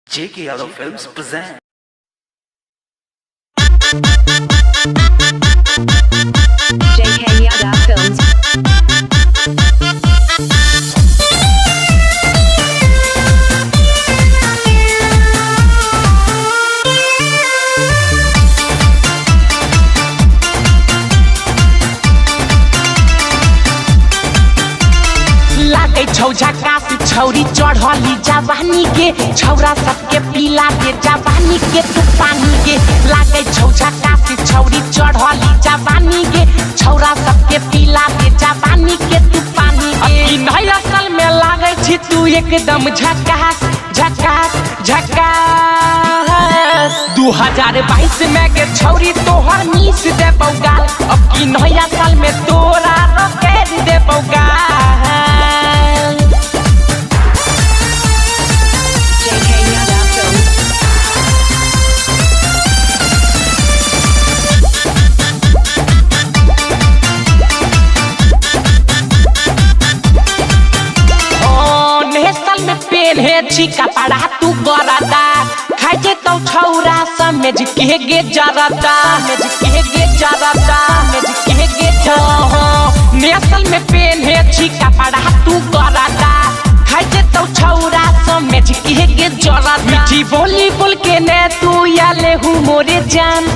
JK Yadav Films present. JK Yadav Films. छौ झकास छौरी चढ़ली जवानी के छौरा सबके पीला के जवानी के तू पानी के लागे छौ झकास छौरी चढ़ली जवानी के छौरा सबके पीला के जवानी के तू पानी के नहीं असल में लागे छी तू एकदम झकास झकास झकास 2022 में के छौरी तोहर मीस दे बौगाल अब की नहीं असल में तोरा रोके दे बौगाल। कपड़ा तू गरदा खाइते तो छौरा समझ के गे जरदा नेसल में पेन्हे छी कपड़ा तू गरदा खाइते तो छौरा समझ के गे जरदा मीठी बोली बोल के ने तू याले हूँ मोरे जान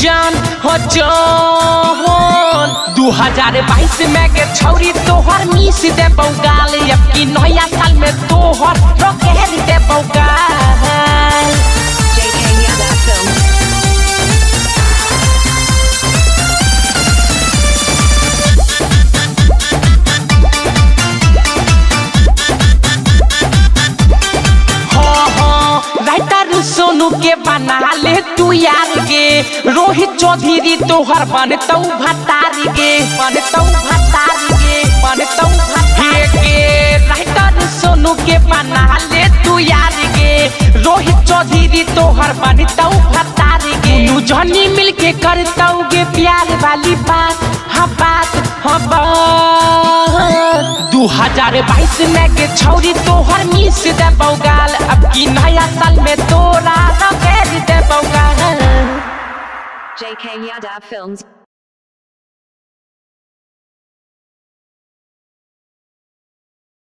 जान हो जान 2022 में के छौरी तोहर मीस दे बौगाल अब की नया साल में तोहर रोके दे बौगाल। JK Yadav Films. सोनू के बना ले तू यार के रोहित चौधरी तोहर बनतौ भतारी के राइटर सोनू के बना ले तू यार के रोहित चौधरी तोहर बनतौ भतारी के तू जनी मिल के करतौ गे प्यार वाली बात हाँ बात 2022 में के छौरी तोहर मीस दे बौगाल अब की नया साल में तोरा रोके दे बौगाल। JK Yadav Films.